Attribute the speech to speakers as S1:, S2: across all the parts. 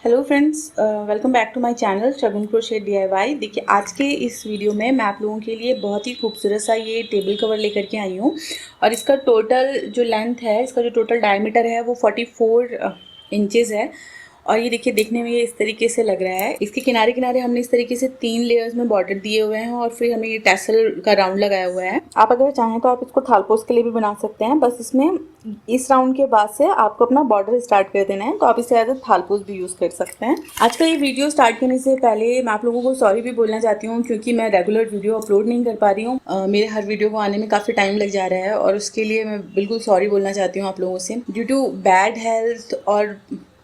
S1: Hello friends, welcome back to my channel Shagun crochet DIY। देखिए, आज के इस वीडियो में मैं आप लोगों के लिए बहुत ही खूबसूरत सा ये टेबल कवर लेकर के आई हूँ। और इसका टोटल जो लेंथ है, इसका जो टोटल डायमीटर है वो 44 इंचेस है। और ये देखिए, देखने में ये इस तरीके से लग रहा है। इसके किनारे किनारे हमने इस तरीके से 3 लेयर्स में बॉर्डर दिए हुए हैं और फिर हमें ये टैसल का राउंड लगाया हुआ है। आप अगर चाहें तो आप इसको थालपोस के लिए भी बना सकते हैं। बस इसमें इस राउंड के बाद से आपको अपना बॉर्डर स्टार्ट कर देना है, तो आप इसे एज अ थालपोस भी यूज़ कर सकते हैं। आज का ये वीडियो स्टार्ट करने से पहले मैं आप लोगों को सॉरी भी बोलना चाहती हूँ, क्योंकि मैं रेगुलर वीडियो अपलोड नहीं कर पा रही हूँ। मेरे हर वीडियो को आने में काफ़ी टाइम लग जा रहा है और उसके लिए मैं बिल्कुल सॉरी बोलना चाहती हूँ आप लोगों से। ड्यू टू बैड हेल्थ और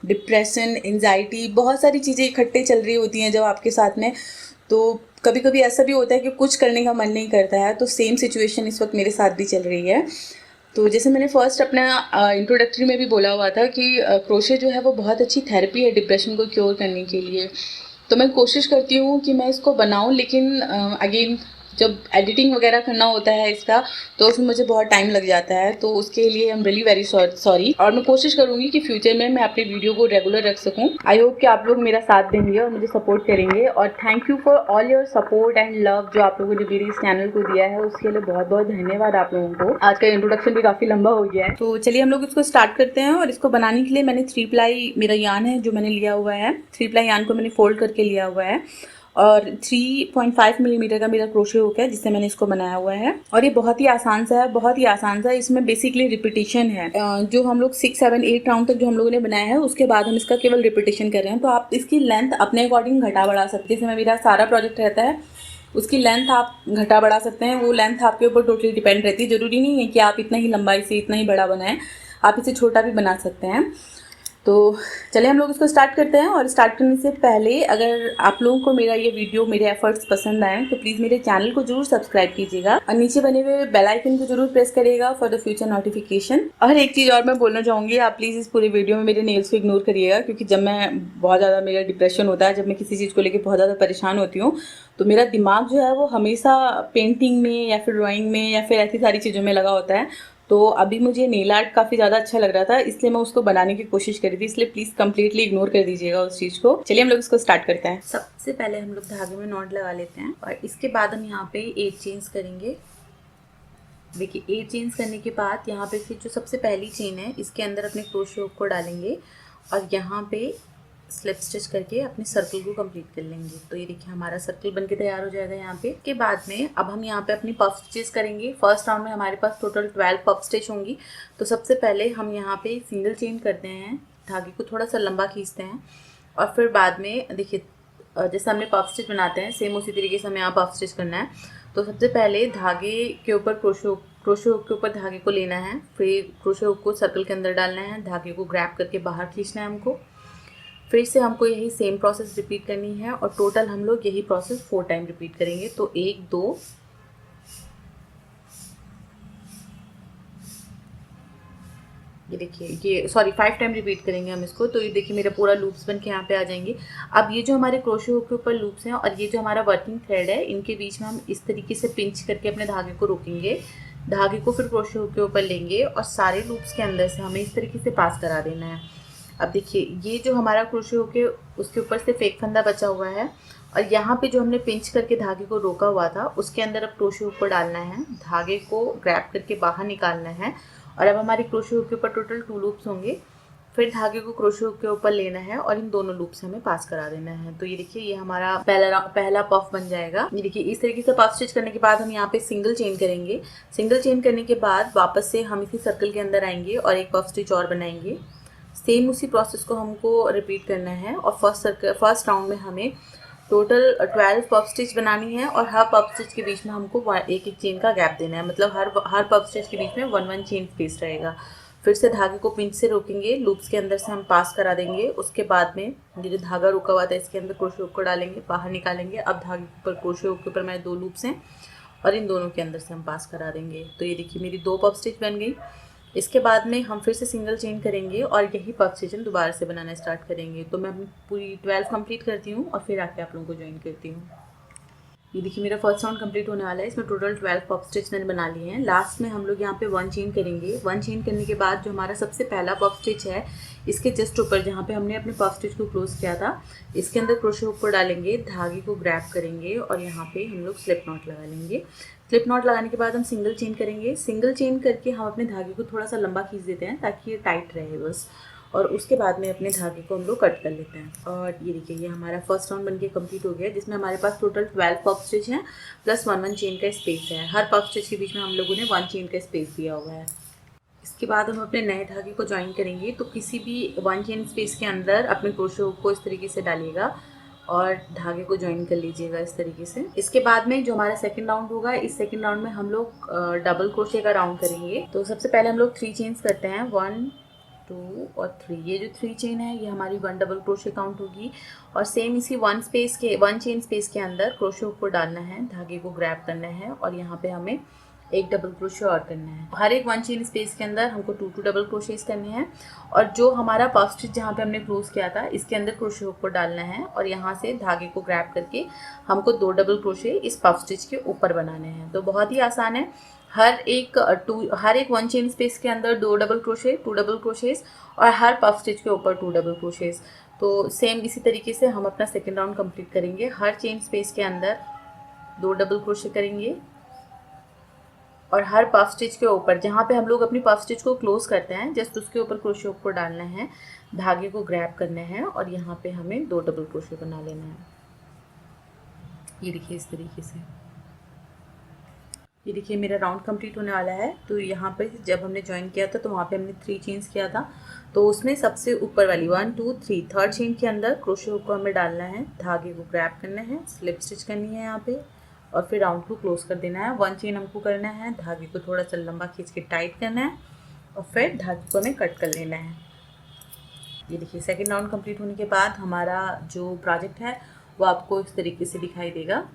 S1: डिप्रेशन, एंजाइटी, बहुत सारी चीज़ें इकट्ठे चल रही होती हैं जब आपके साथ में, तो कभी कभी ऐसा भी होता है कि कुछ करने का मन नहीं करता है। तो सेम सिचुएशन इस वक्त मेरे साथ भी चल रही है। तो जैसे मैंने फर्स्ट अपना इंट्रोडक्टरी में भी बोला हुआ था कि क्रोशे जो है वो बहुत अच्छी थेरेपी है डिप्रेशन को क्योर करने के लिए। तो मैं कोशिश करती हूँ कि मैं इसको बनाऊँ, लेकिन अगेन जब एडिटिंग वगैरह करना होता है इसका, तो उसमें मुझे बहुत टाइम लग जाता है। तो उसके लिए I am really very sorry. और मैं कोशिश करूँगी कि फ्यूचर में मैं अपनी वीडियो को रेगुलर रख सकूँ। आई होप कि आप लोग मेरा साथ देंगे और मुझे सपोर्ट करेंगे। और thank you for all your support and love जो आप लोगों ने मेरे इस चैनल को दिया है, उसके लिए बहुत बहुत धन्यवाद आप लोगों को। आज का इंट्रोडक्शन भी काफ़ी लंबा हो गया है, तो चलिए हम लोग इसको स्टार्ट करते हैं। और इसको बनाने के लिए मैंने 3 प्लाई मेरा यान है जो मैंने लिया हुआ है। 3 प्लाई यान को मैंने फोल्ड करके लिया हुआ है और 3.5 मिलीमीटर का मेरा क्रोशे हुक है जिससे मैंने इसको बनाया हुआ है। और ये बहुत ही आसान सा है, बहुत ही आसान सा। इसमें बेसिकली रिपीटिशन है। जो हम लोग 6, 7, 8 राउंड तक जो हम लोगों ने बनाया है, उसके बाद हम इसका केवल रिपीटिशन कर रहे हैं। तो आप इसकी लेंथ अपने अकॉर्डिंग घटा बढ़ा सकते हैं। जैसे मेरा सारा प्रोजेक्ट रहता है, उसकी लेंथ आप घटा बढ़ा सकते हैं। वो लेंथ आपके ऊपर टोटली डिपेंड रहती है। ज़रूरी नहीं है कि आप इतना ही लंबाई से इतना ही बड़ा बनाएं, आप इसे छोटा भी बना सकते हैं। तो चलिए हम लोग इसको स्टार्ट करते हैं। और स्टार्ट करने से पहले, अगर आप लोगों को मेरा ये वीडियो, मेरे एफर्ट्स पसंद आए, तो प्लीज़ मेरे चैनल को जरूर सब्सक्राइब कीजिएगा और नीचे बने हुए बेल आइकन को जरूर प्रेस करिएगा फॉर द फ्यूचर नोटिफिकेशन। और एक चीज़ और मैं बोलना चाहूँगी, आप प्लीज़ इस पूरे वीडियो में मेरे नेल्स को इग्नोर करिएगा, क्योंकि जब मैं बहुत ज़्यादा, मेरा डिप्रेशन होता है, जब मैं किसी चीज़ को लेकर बहुत ज़्यादा परेशान होती हूँ, तो मेरा दिमाग जो है वो हमेशा पेंटिंग में या फिर ड्राइंग में या फिर ऐसी सारी चीज़ों में लगा होता है। तो अभी मुझे नेल आर्ट काफ़ी ज़्यादा अच्छा लग रहा था, इसलिए मैं उसको बनाने की कोशिश करी थी। इसलिए प्लीज़ कंप्लीटली इग्नोर कर दीजिएगा उस चीज़ को। चलिए हम लोग इसको स्टार्ट करते हैं। सबसे पहले हम लोग धागे में नॉट लगा लेते हैं और इसके बाद हम यहाँ पे 8 चेन्स करेंगे। देखिए, 8 चेन्स करने के बाद यहाँ पे फिर जो सबसे पहली चेन है, इसके अंदर अपने क्रोशे हुक को डालेंगे और यहाँ पे स्लिप स्टिच करके अपने सर्कल को कंप्लीट कर लेंगे। तो ये देखिए, हमारा सर्कल बनके तैयार हो जाएगा यहाँ पे। के बाद में अब हम यहाँ पे अपनी पफ स्टिच करेंगे। फर्स्ट राउंड में हमारे पास टोटल 12 पफ स्टिच होंगी। तो सबसे पहले हम यहाँ पे सिंगल चेन करते हैं, धागे को थोड़ा सा लंबा खींचते हैं और फिर बाद में देखिए, जैसे हमने पफ स्टिच बनाते हैं, सेम उसी तरीके से हमें यहाँ पफ स्टिच करना है। तो सबसे पहले धागे के ऊपर क्रोशे हुक के ऊपर धागे को लेना है, फिर क्रोशे हुक को सर्कल के अंदर डालना है, धागे को ग्रैब करके बाहर खींचना है हमको। फिर से हमको यही सेम प्रोसेस रिपीट करनी है और टोटल हम लोग यही प्रोसेस 4 टाइम रिपीट करेंगे। तो 1, 2, ये देखिए, ये 5 टाइम रिपीट करेंगे हम इसको। तो ये देखिए, मेरा पूरा लूप्स बन के यहाँ पे आ जाएंगे। अब ये जो हमारे क्रोशे हुक के ऊपर लूप्स हैं और ये जो हमारा वर्किंग थ्रेड है, इनके बीच में हम इस तरीके से पिंच करके अपने धागे को रोकेंगे। धागे को फिर क्रोशे हुक के ऊपर लेंगे और सारे लूप्स के अंदर से हमें इस तरीके से पास करा देना है। अब देखिए, ये जो हमारा क्रोशे हुक है, उसके ऊपर सिर्फ एक फंदा बचा हुआ है और यहाँ पे जो हमने पिंच करके धागे को रोका हुआ था, उसके अंदर अब क्रोशे हुक को डालना है, धागे को ग्रैब करके बाहर निकालना है। और अब हमारे क्रोशे हुक के ऊपर टोटल 2 लूप्स होंगे। फिर धागे को क्रोशे हुक के ऊपर लेना है और इन दोनों लूप से हमें पास करा देना है। तो ये देखिए, ये हमारा पहला पफ बन जाएगा। ये देखिए, इस तरीके से पफ स्टिच करने के बाद हम यहाँ पे सिंगल चेन करेंगे। सिंगल चेन करने के बाद वापस से हम इसी सर्कल के अंदर आएंगे और एक पफ स्टिच और बनाएंगे। सेम उसी प्रोसेस को हमको रिपीट करना है और फर्स्ट राउंड में हमें टोटल 12 पफ स्टिच बनानी है और हर पफ स्टिच के बीच में हमको एक चेन का गैप देना है। मतलब हर पफ स्टिच के बीच में 1 चेन स्पेस रहेगा। फिर से धागे को पिंच से रोकेंगे, लूप्स के अंदर से हम पास करा देंगे। उसके बाद में ये जो धागा रुका हुआ था, इसके अंदर क्रोशे हुक को डालेंगे, बाहर निकालेंगे। अब धागे के ऊपर क्रोशे हुक के ऊपर मेरे 2 लूप्स हैं और इन दोनों के अंदर से हम पास करा देंगे। तो ये देखिए, मेरी 2 पफ स्टिच बन गई। इसके बाद में हम फिर से सिंगल चेन करेंगे और यही पफ स्टिच हम दोबारा से बनाना स्टार्ट करेंगे। तो मैं पूरी 12 कंप्लीट करती हूँ और फिर आके आप लोगों को ज्वाइन करती हूँ। ये देखिए, मेरा फर्स्ट राउंड कंप्लीट होने वाला है। इसमें टोटल 12 पफ स्टिच मैंने बना लिए हैं। लास्ट में हम लोग यहाँ पे 1 चेन करेंगे। 1 चेन करने के बाद जो हमारा सबसे पहला पफ स्टिच है, इसके जस्ट ऊपर जहाँ पे हमने अपने पफ स्टिच को क्लोज किया था, इसके अंदर क्रोशे हुक को डालेंगे, धागे को ग्रैब करेंगे और यहाँ पे हम लोग स्लिप नॉट लगा लेंगे। स्लिप नॉट लगाने के बाद हम सिंगल चेन करेंगे। सिंगल चेन करके हम अपने धागे को थोड़ा सा लंबा खींच देते हैं ताकि ये टाइट रहे बस, और उसके बाद में अपने धागे को हम लोग कट कर लेते हैं। और ये देखिए, ये हमारा फर्स्ट राउंड बनके कंप्लीट हो गया, जिसमें हमारे पास टोटल 12 पफ स्टिच हैं प्लस 1 चेन का स्पेस है। हर पफ स्टिच के बीच में हम लोगों ने 1 चेन का स्पेस दिया हुआ है। इसके बाद हम अपने नए धागे को ज्वाइन करेंगे, तो किसी भी 1 चेन स्पेस के अंदर अपने क्रोशे हुक को इस तरीके से डालिएगा और धागे को ज्वाइन कर लीजिएगा इस तरीके से। इसके बाद में जो हमारा सेकंड राउंड होगा, इस सेकंड राउंड में हम लोग डबल क्रोशे का राउंड करेंगे। तो सबसे पहले हम लोग 3 चेन्स करते हैं, 1 2 और 3। ये जो 3 चेन है ये हमारी 1 डबल क्रोशे काउंट होगी। और सेम इसी 1 चेन स्पेस के अंदर क्रोशे हुक को डालना है, धागे को ग्रैब करना है और यहाँ पे हमें एक डबल क्रोशे और करना है। हर एक 1 चेन स्पेस के अंदर हमको 2 डबल क्रोशेस करने हैं। और जो हमारा पफ स्टिच जहाँ पे हमने क्लोज किया था, इसके अंदर क्रोशे हुक को डालना है और यहाँ से धागे को ग्रैब करके हमको 2 डबल क्रोशे इस पफ स्टिच के ऊपर बनाने हैं। तो बहुत ही आसान है। हर एक 1 चेन स्पेस के अंदर 2 डबल क्रोशे, 2 डबल क्रोशेस और हर पफ स्टिच के ऊपर 2 डबल क्रोशेस। तो सेम इसी तरीके से हम अपना सेकेंड राउंड कंप्लीट करेंगे। हर चेन स्पेस के अंदर 2 डबल क्रोशे करेंगे और हर पफ स्टिच के ऊपर जहाँ पे हम लोग अपनी पफ स्टिच को क्लोज करते हैं, जस्ट उसके ऊपर क्रोशे हुक को डालना है, धागे को ग्रैब करना है और यहाँ पे हमें 2 डबल क्रोशे बना लेना है। ये देखिए इस तरीके से। ये देखिए मेरा राउंड कंप्लीट होने वाला है। तो यहाँ पे जब हमने ज्वाइन किया था तो वहाँ पे हमने 3 चेन्स किया था, तो उसमें सबसे ऊपर वाली 1 2 3 थर्ड चेन के अंदर क्रोशे हुक को हमें डालना है, धागे को ग्रैब करना है, स्लिप स्टिच करनी है यहाँ पे और फिर राउंड को क्लोज कर देना है। 1 चेन हमको करना है, धागे को थोड़ा सा लंबा खींच के टाइट करना है और फिर धागे को हमें कट कर लेना है। ये देखिए सेकेंड राउंड कंप्लीट होने के बाद हमारा जो प्रोजेक्ट है वो आपको इस तरीके से दिखाई देगा।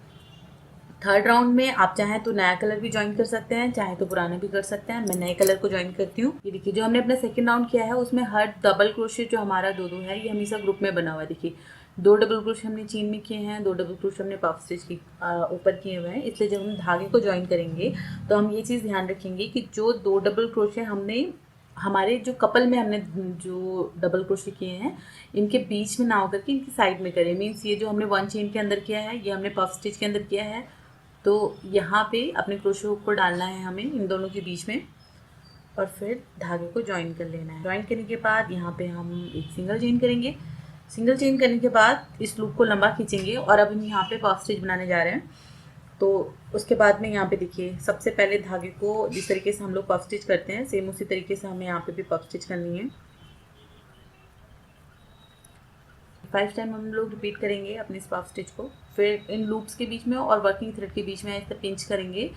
S1: थर्ड राउंड में आप चाहें तो नया कलर भी ज्वाइन कर सकते हैं, चाहे तो पुराना भी कर सकते हैं। मैं नए कलर को ज्वाइन करती हूँ। ये देखिए जो हमने अपना सेकंड राउंड किया है उसमें हर डबल क्रोशे जो हमारा 2 है, ये हमेशा ग्रुप में बना हुआ है। देखिए 2 डबल क्रोशे हमने चेन में किए हैं, 2 डबल क्रोशे हमने पफ स्टिच की ऊपर किए हुए हैं। इसलिए जब हम धागे को ज्वाइन करेंगे तो हम ये चीज़ ध्यान रखेंगे कि जो 2 डबल क्रोशे हमने हमारे जो कपल में हमने जो डबल क्रोशे किए हैं, इनके बीच में ना होकर के इनकी साइड में करें। मीन्स ये जो हमने 1 चेन के अंदर किया है, ये हमने पफ स्टिच के अंदर किया है, तो यहाँ पे अपने क्रोशे हुक को डालना है हमें इन दोनों के बीच में और फिर धागे को ज्वाइन कर लेना है। ज्वाइन करने के बाद यहाँ पे हम एक सिंगल चेन करेंगे। सिंगल चेन करने के बाद इस लूप को लंबा खींचेंगे और अब हम यहाँ पे पफ स्टिच बनाने जा रहे हैं। तो उसके बाद में यहाँ पे देखिए सबसे पहले धागे को जिस तरीके से हम लोग पफ स्टिच करते हैं, सेम उसी तरीके से हमें यहाँ पे भी पफ स्टिच करनी है। 5 टाइम हम लोग रिपीट करेंगे अपने इस पफ स्टिच को। फिर इन लूप्स के बीच में और वर्किंग थ्रेड के बीच में ऐसे पिंच करेंगे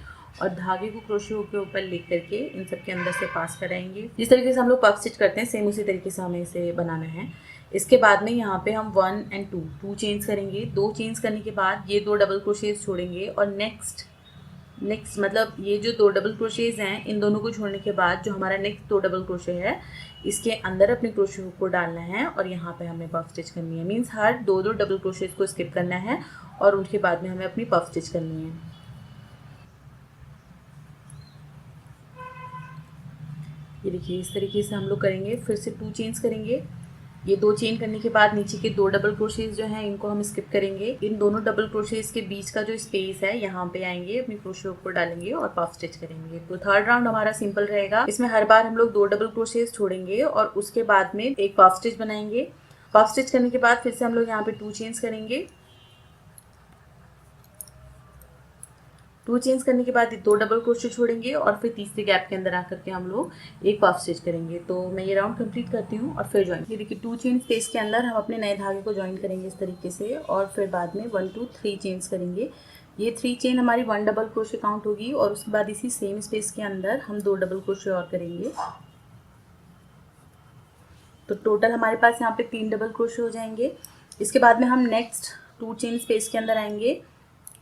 S1: और धागे को क्रोशे हुक के ऊपर लेकर करके इन सब के अंदर से पास कराएंगे। जिस तरीके से हम लोग पफ स्टिच करते हैं सेम उसी तरीके से हमें इसे बनाना है। इसके बाद में यहाँ पे हम 1 और 2 चेन्स करेंगे। 2 चेन्स करने के बाद ये 2 डबल क्रोशेस छोड़ेंगे और नेक्स्ट मतलब ये जो 2 डबल क्रोशेज हैं, इन दोनों को छोड़ने के बाद जो हमारा नेक्स्ट 2 डबल क्रोशे है, इसके अंदर अपने क्रोशे हुक को डालना है और यहाँ पे हमें पफ स्टिच करनी है। मीन्स हर 2 डबल क्रोशेज को स्किप करना है और उनके बाद में हमें अपनी पफ स्टिच करनी है। ये देखिए इस तरीके से हम लोग करेंगे। फिर से 2 चेन्स करेंगे। ये 2 चेन करने के बाद नीचे के 2 डबल क्रोशेज जो हैं इनको हम स्किप करेंगे। इन दोनों डबल क्रोशेज के बीच का जो स्पेस है यहाँ पे आएंगे, अपनी क्रोशे हुक को डालेंगे और पफ स्टिच करेंगे। तो थर्ड राउंड हमारा सिंपल रहेगा। इसमें हर बार हम लोग 2 डबल क्रोशेज छोड़ेंगे और उसके बाद में एक पफ स्टिच बनाएंगे। पफ स्टिच करने के बाद फिर से हम लोग यहाँ पे 2 चेन्स करेंगे। 2 चेन्स करने के बाद 2 डबल क्रोशे छोड़ेंगे और फिर तीसरे गैप के अंदर आकर के हम लोग एक पफ स्टिच करेंगे। तो मैं ये राउंड कंप्लीट करती हूँ और फिर ज्वाइन। ये देखिए 2 चेन स्पेस के अंदर हम अपने नए धागे को ज्वाइन करेंगे इस तरीके से और फिर बाद में 1 2 3 चेन्स करेंगे। ये 3 चेन हमारी 1 डबल क्रोशे काउंट होगी और उसके बाद इसी सेम स्पेस के अंदर हम 2 डबल क्रोशे और करेंगे। तो टोटल हमारे पास यहाँ पे 3 डबल क्रोशे हो जाएंगे। इसके बाद में हम नेक्स्ट 2 चेन स्पेस के अंदर आएंगे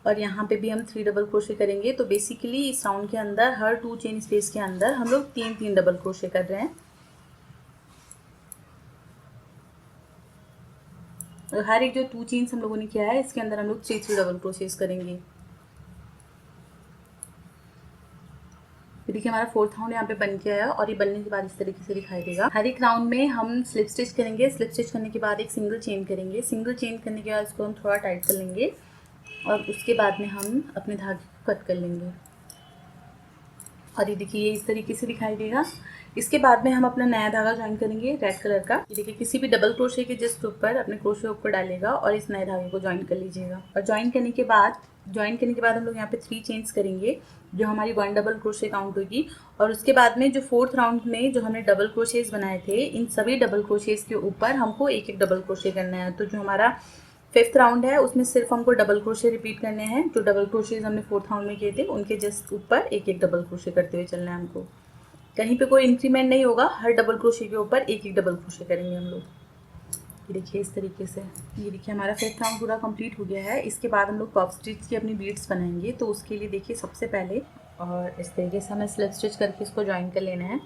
S1: और यहाँ पे भी हम 3 डबल क्रोशे करेंगे। तो बेसिकली इस राउंड के अंदर हर 2 चेन स्पेस के अंदर हम लोग 3 डबल क्रोशे कर रहे हैं। और हर एक जो 2 चेन्स हम लोगों ने किया है इसके अंदर हम लोग 3 डबल क्रोशेस करेंगे। देखिए हमारा 4th राउंड यहाँ पे बन गया है और ये बनने के बाद इस तरीके से दिखाई देगा। हर एक राउंड में हम स्लिप स्टिच करेंगे। स्लिप स्टिच करने के बाद एक सिंगल चेन करेंगे। सिंगल चेन करने के बाद इसको हम थोड़ा टाइट कर लेंगे और उसके बाद में हम अपने धागे को कट कर लेंगे और ये देखिए ये इस तरीके से दिखाई देगा। इसके बाद में हम अपना नया धागा ज्वाइन करेंगे रेड कलर का। ये देखिए किसी भी डबल क्रोशे के जस्ट ऊपर अपने क्रोशे ऊपर डालेगा और इस नए धागे को ज्वाइन कर लीजिएगा। और ज्वाइन करने के बाद हम लोग यहाँ पे 3 चेन्स करेंगे जो हमारी 1 डबल क्रोशे काउंट होगी। और उसके बाद में जो 4th राउंड में जो हमने डबल क्रोशेज बनाए थे, इन सभी डबल क्रोशेज के ऊपर हमको एक एक डबल क्रोशे करना है। तो जो हमारा 5th राउंड है उसमें सिर्फ हमको डबल क्रोशे रिपीट करने हैं। जो डबल क्रोशेज हमने 4th राउंड में किए थे उनके जस्ट ऊपर एक एक डबल क्रोशे करते हुए चलना है हमको। कहीं पे कोई इंक्रीमेंट नहीं होगा, हर डबल क्रोशे के ऊपर एक एक डबल क्रोशे करेंगे हम लोग। ये देखिए इस तरीके से। ये देखिए हमारा 5th राउंड पूरा कंप्लीट हो गया है। इसके बाद हम लोग पफ स्टिच की अपनी बीड्स बनाएंगे। तो उसके लिए देखिए सबसे पहले और इस तरीके से हमें स्लिप स्टिच करके इसको ज्वाइन कर लेना है।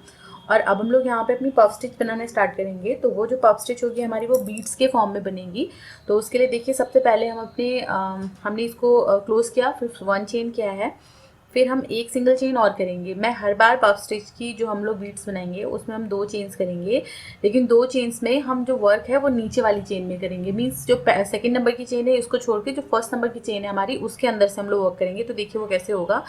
S1: और अब हम लोग यहाँ पे अपनी पफ स्टिच बनाना स्टार्ट करेंगे। तो वो जो पफ स्टिच होगी हमारी वो बीड्स के फॉर्म में बनेगी। तो उसके लिए देखिए सबसे पहले हम हमने इसको क्लोज किया, फिर 1 चेन किया है, फिर हम एक सिंगल चेन और करेंगे। मैं हर बार पफ स्टिच की जो हम लोग बीड्स बनाएंगे उसमें हम 2 चेन्स करेंगे, लेकिन 2 चेन्स में हम जो वर्क है वो नीचे वाली चेन में करेंगे। मीन्स जो 2nd नंबर की चेन है उसको छोड़ के जो 1st नंबर की चेन है हमारी उसके अंदर से हम लोग वर्क करेंगे। तो देखिए वो कैसे होगा।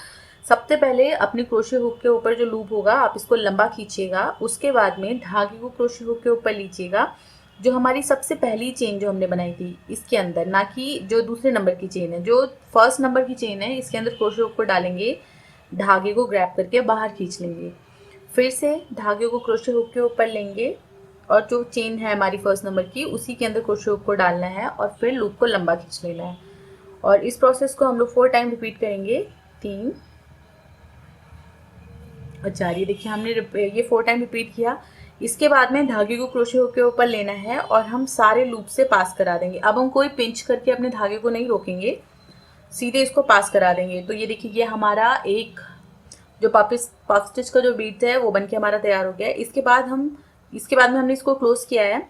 S1: सबसे पहले अपने क्रोशे हुक के ऊपर जो लूप होगा आप इसको लंबा खींचिएगा। उसके बाद में धागे को क्रोशे हुक के ऊपर लीजिएगा। जो हमारी सबसे पहली चेन जो हमने बनाई थी इसके अंदर, ना कि जो दूसरे नंबर की चेन है, जो 1st नंबर की चेन है इसके अंदर क्रोशे हुक को डालेंगे, धागे को ग्रैब करके बाहर खींच लेंगे। फिर से धागे को क्रोशे हुक के ऊपर लेंगे और जो चेन है हमारी 1st नंबर की उसी के अंदर क्रोशे हुक को डालना है और फिर लूप को लंबा खींच लेना है। और इस प्रोसेस को हम लोग 4 टाइम रिपीट करेंगे, 3 और 4। ये देखिए हमने ये 4 टाइम रिपीट किया। इसके बाद में धागे को क्रोशे हुक के ऊपर लेना है और हम सारे लूप से पास करा देंगे। अब हम कोई पिंच करके अपने धागे को नहीं रोकेंगे, सीधे इसको पास करा देंगे। तो ये देखिए ये हमारा एक जो पफ स्टिच का जो बीट है वो बनके हमारा तैयार हो गया है। इसके बाद में हमने इसको क्लोज किया है।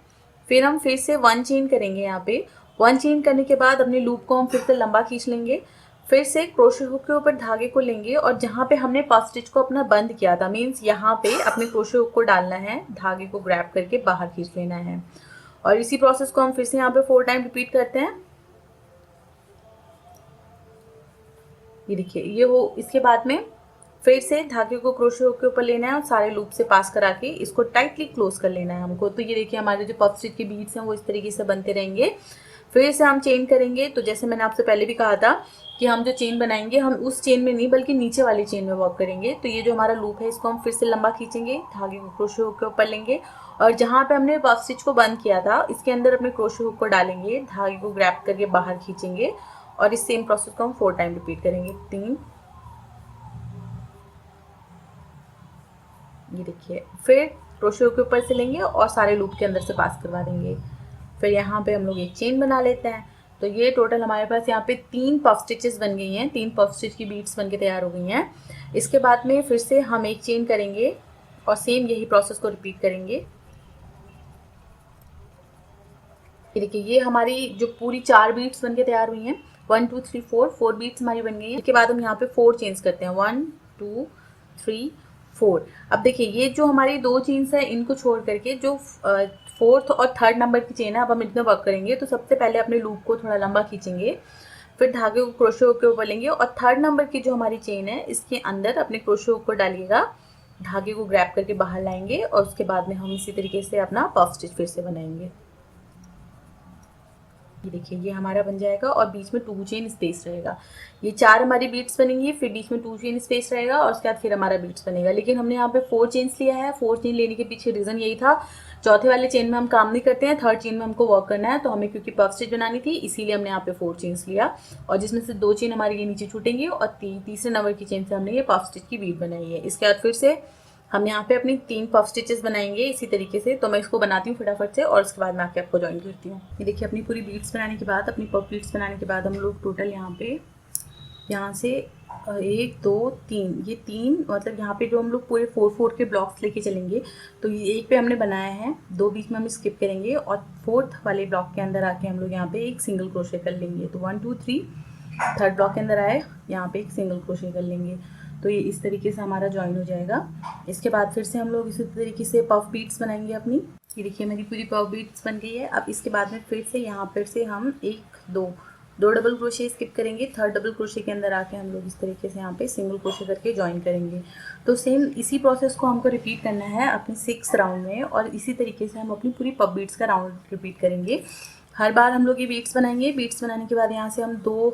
S1: फिर हम फिर से 1 चेन करेंगे। यहाँ पे 1 चेन करने के बाद अपने लूप को हम फिर से लंबा खींच लेंगे। फिर से क्रोशे हुक के ऊपर धागे को लेंगे और जहाँ पे हमने पफ स्टिच को अपना बंद किया था, मीन्स यहाँ पे अपने क्रोशे हुक को डालना है, धागे को ग्रैब करके बाहर खींच लेना है। और इसी प्रोसेस को हम फिर से यहाँ पे 4 टाइम रिपीट करते हैं। ये देखिए ये हो। इसके बाद में फिर से धागे को क्रोशे हुक के ऊपर लेना है और सारे लूप से पास करा के इसको टाइटली क्लोज कर लेना है हमको। तो ये देखिए हमारे जो पफ स्टिच के बीड्स हैं वो इस तरीके से बनते रहेंगे। फिर से हम चेन करेंगे। तो जैसे मैंने आपसे पहले भी कहा था कि हम जो चेन बनाएंगे हम उस चेन में नहीं बल्कि नीचे वाली चेन में वर्क करेंगे। तो ये जो हमारा लूप है इसको हम फिर से लंबा खींचेंगे, धागे को क्रोशे हुक के ऊपर लेंगे और जहाँ पे हमने पफ स्टिच को बंद किया था इसके अंदर अपने क्रोशे हुक को डालेंगे, धागे को ग्रैब करके बाहर खींचेंगे और इस सेम प्रोसेस को हम 4 टाइम रिपीट करेंगे, 3। ये देखिए फिर क्रोशे हुक के ऊपर से लेंगे और सारे लूप के अंदर से पास करवा देंगे। फिर यहाँ पे हम लोग एक चेन बना लेते हैं। तो ये टोटल हमारे पास यहाँ पे 3 पफ स्टिचेस बन गई हैं, 3 पफ स्टिच की बीड्स बन के तैयार हो गई हैं। इसके बाद में फिर से हम एक चेन करेंगे और सेम यही प्रोसेस को रिपीट करेंगे। ये देखिए ये हमारी जो पूरी 4 बीड्स बन के तैयार हुई हैं, 1 2 3 4 4 बीड्स हमारी बन गई हैं। इसके बाद हम यहाँ पे 4 चेन्स करते हैं, 1 2 3 4। अब देखिए ये जो हमारी 2 चेन्स है इनको छोड़ करके जो 4th और 3rd नंबर की चेन है अब हम इतना वर्क करेंगे। तो सबसे पहले अपने लूप को थोड़ा लंबा खींचेंगे, फिर धागे को क्रोशे हुक के ऊपर लेंगे और 3rd नंबर की जो हमारी चेन है इसके अंदर अपने क्रोशे हुक को डालिएगा, धागे को ग्रैब करके बाहर लाएंगे और उसके बाद में हम इसी तरीके से अपना पफ स्टिच फिर से बनाएंगे। ये देखिए ये हमारा बन जाएगा और बीच में 2 चेन स्पेस रहेगा। ये 4 हमारी बीट्स बनेंगी, फिर बीच में 2 चेन स्पेस रहेगा और उसके बाद फिर हमारा बीट्स बनेगा। लेकिन हमने यहाँ पे 4 चेन्स लिया है। 4 चेन लेने के पीछे रीज़न यही था, चौथे वाले चेन में हम काम नहीं करते हैं, 3rd चेन में हमको वर्क करना है। तो हमें क्योंकि पफ स्टिच बनानी थी इसीलिए हमने यहाँ पे 4 चेन्स लिया और जिसमें से 2 चेन हमारी ये नीचे छूटेंगी और तीसरे नंबर की चेन से हमने ये पफ स्टिच की बीट बनाई है। इसके बाद फिर से हम यहाँ पे अपनी 3 पफ स्टिचेस बनाएंगे इसी तरीके से। तो मैं इसको बनाती हूँ फटाफट से और उसके बाद मैं आके आपको ज्वाइन करती हूँ। ये देखिए अपनी पूरी बीट्स बनाने के बाद, अपनी पफ बीट्स बनाने के बाद हम लोग टोटल यहाँ से 1 2 3, ये 3 मतलब यहाँ पे जो हम लोग पूरे 4 के ब्लॉक्स लेके चलेंगे। तो ये एक पे हमने बनाया है, 2 बीच में हम स्किप करेंगे और 4th वाले ब्लॉक के अंदर आके हम लोग यहाँ पे एक सिंगल क्रोशे कर लेंगे। तो 1 2 3 3rd ब्लॉक के अंदर आए, यहाँ पे एक सिंगल क्रोशे कर लेंगे। तो ये इस तरीके से हमारा जॉइन हो जाएगा। इसके बाद फिर से हम लोग इसी तरीके से पफ बीट्स बनाएंगे अपनी। ये देखिए मेरी पूरी पफ बीट्स बन गई है। अब इसके बाद में फिर से यहाँ पर से हम दो डबल क्रोशे स्किप करेंगे। थर्ड डबल क्रोशे के अंदर आके हम लोग इस तरीके से यहाँ पे सिंगल क्रोशे करके ज्वाइन करेंगे। तो सेम इसी प्रोसेस को हमको रिपीट करना है अपने 6 राउंड में, और इसी तरीके से हम अपनी पूरी पफ बीट्स का राउंड रिपीट करेंगे। हर बार हम लोग ये बीट्स बनाएंगे। बीट्स बनाने के बाद यहाँ से हम 2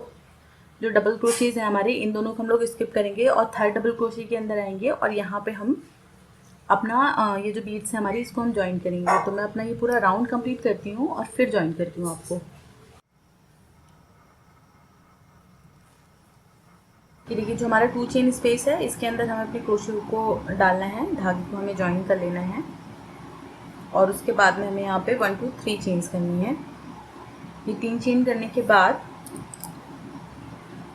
S1: जो डबल क्रोशेज हैं हमारे, इन दोनों को हम लोग स्किप करेंगे और थर्ड डबल क्रोशे के अंदर आएंगे और यहाँ पे हम अपना ये जो बीट्स है हमारी, इसको हम ज्वाइन करेंगे। तो मैं अपना ये पूरा राउंड कंप्लीट करती हूँ और फिर ज्वाइन करती हूँ आपको। ये देखिए जो हमारा 2 चेन स्पेस है, इसके अंदर हमें अपने क्रोशे को डालना है, धागे को हमें ज्वाइन कर लेना है और उसके बाद में हमें यहाँ पे 1 2 3 चेन्स करनी है। ये 3 चेन करने के बाद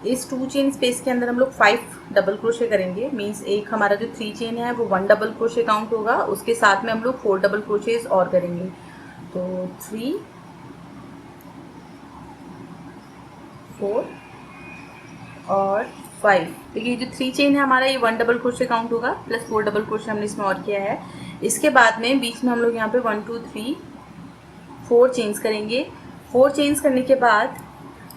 S1: इस 2 चेन स्पेस के अंदर हम लोग 5 डबल क्रोशे करेंगे। मींस एक हमारा जो 3 चेन है वो 1 डबल क्रोशे काउंट होगा, उसके साथ में हम लोग 4 डबल क्रोशेज और करेंगे। तो 3 4 और 5। देखिए जो 3 चेन है हमारा, ये 1 डबल क्रोशे काउंट होगा प्लस 4 डबल क्रोशे हमने इसमें और किया है। इसके बाद में बीच में हम लोग यहाँ पे 1 2 3 4 चेन्स करेंगे। 4 चेन्स करने के बाद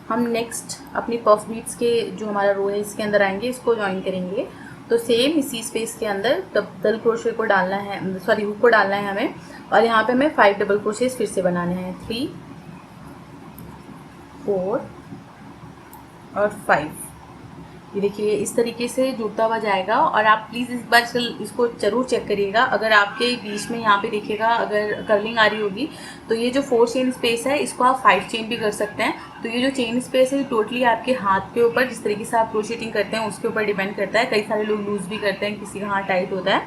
S1: हम नेक्स्ट अपनी पफ बीट्स के जो हमारा रो है इसके अंदर आएंगे, इसको ज्वाइन करेंगे। तो सेम इसी स्पेस के अंदर डबल क्रोशे को डालना है, सॉरी हुक को डालना है हमें, और यहाँ पे हमें 5 डबल क्रोशेज फिर से बनाने हैं। 3 4 और 5। ये देखिए इस तरीके से जुड़ता हुआ जाएगा। और आप प्लीज़ इस बार इसको ज़रूर चेक करिएगा। अगर आपके बीच में यहाँ पे देखिएगा अगर कर्लिंग आ रही होगी तो ये जो 4 चेन स्पेस है इसको आप 5 चेन भी कर सकते हैं। तो ये जो चेन स्पेस है टोटली आपके हाथ के ऊपर, जिस तरीके से आप क्रोशेटिंग करते हैं उसके ऊपर डिपेंड करता है। कई सारे लोग लूज़ भी करते हैं, किसी का हाथ टाइट होता है,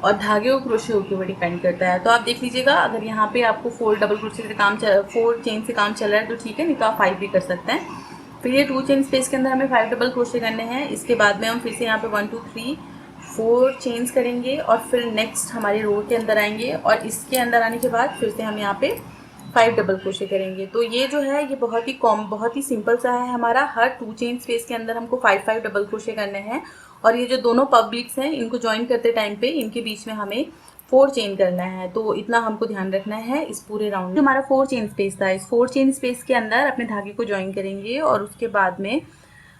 S1: और धागे और क्रोशे के ऊपर डिपेंड करता है। तो आप देख लीजिएगा, अगर यहाँ पे आपको 4 डबल क्रोशे से 4 चेन से काम चल रहा है तो ठीक है, नहीं तो आप 5 भी कर सकते हैं। फिर ये 2 चेन स्पेस के अंदर हमें 5 डबल क्रोशे करने हैं। इसके बाद में हम फिर से यहाँ पे 1 2 3 4 चेन्स करेंगे और फिर नेक्स्ट हमारे रो के अंदर आएंगे और इसके अंदर आने के बाद फिर से हम यहाँ पे 5 डबल क्रोशे करेंगे। तो ये जो है ये बहुत ही सिंपल सा है हमारा। हर 2 चेन स्पेस के अंदर हमको 5 डबल क्रोशे करने हैं और ये जो दोनों पफ बीट्स हैं इनको ज्वाइन करते टाइम पे इनके बीच में हमें 4 चेन करना है। तो इतना हमको ध्यान रखना है इस पूरे राउंड में। हमारा 4 चेन स्पेस था, इस 4 चेन स्पेस के अंदर अपने धागे को ज्वाइन करेंगे और उसके बाद में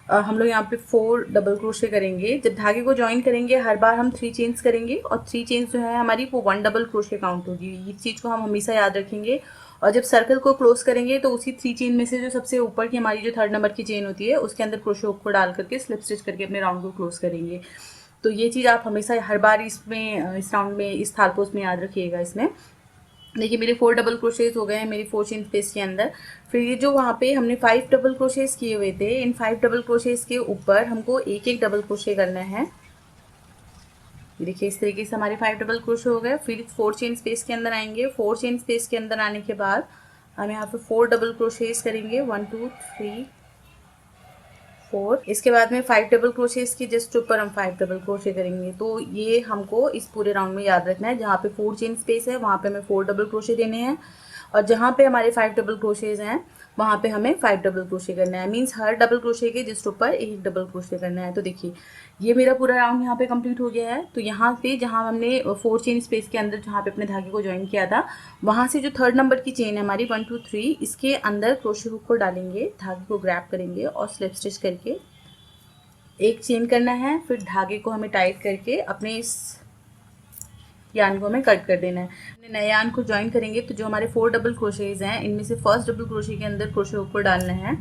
S1: हम लोग यहाँ पे 4 डबल क्रोशे करेंगे। जब धागे को ज्वाइन करेंगे हर बार हम 3 चेन्स करेंगे और 3 चेन्स जो है हमारी वो 1 डबल क्रोशे काउंट होगी। इस चीज़ को हम हमेशा याद रखेंगे। और जब सर्कल को क्लोज करेंगे तो उसी 3 चेन में से जो सबसे ऊपर की हमारी जो 3rd नंबर की चेन होती है उसके अंदर क्रोशे हुक को डाल करके स्लिप स्टिच करके अपने राउंड को क्लोज करेंगे। तो ये चीज़ आप हमेशा हर बार इसमें इस राउंड में इस थालपोस में याद रखिएगा। इसमें देखिए मेरे 4 डबल क्रोशेज हो गए हैं मेरी 4 चेन स्पेस के अंदर। फिर ये जो वहाँ पे हमने 5 डबल क्रोशेज किए हुए थे, इन 5 डबल क्रोशेज के ऊपर हमको एक डबल क्रोशे करना है। देखिए इस तरीके से हमारे 5 डबल क्रोशे हो गए। फिर 4 चेन स्पेस के अंदर आएंगे। 4 चेन स्पेस के अंदर आने के बाद हम यहाँ पे 4 डबल क्रोशेज करेंगे। 1 2 3 4। इसके बाद में 5 डबल क्रोशेज की जस्ट ऊपर हम 5 डबल क्रोशे करेंगे। तो ये हमको इस पूरे राउंड में याद रखना है। जहाँ पे 4 चेन स्पेस है वहाँ पे हमें 4 डबल क्रोशे देने हैं और जहाँ पे हमारे 5 डबल क्रोशेज हैं वहाँ पे हमें 5 डबल क्रोशे करना है। मीन्स हर डबल क्रोशे के जस्ट ऊपर एक डबल क्रोशे करना है। तो देखिए ये मेरा पूरा राउंड यहाँ पे कंप्लीट हो गया है। तो यहाँ पे जहाँ हमने 4 चेन स्पेस के अंदर जहाँ पे अपने धागे को ज्वाइन किया था वहाँ से जो 3rd नंबर की चेन है हमारी 1 2 3, इसके अंदर क्रोशे हुक को डालेंगे, धागे को ग्रैप करेंगे और स्लिप स्टिच करके एक चेन करना है। फिर धागे को हमें टाइट करके अपने इस यान को हमें कट कर देना है। नए यान को ज्वाइन करेंगे तो जो हमारे 4 डबल क्रोशेज हैं इनमें से फर्स्ट डबल क्रोशे के अंदर क्रोशे हुक को डालना है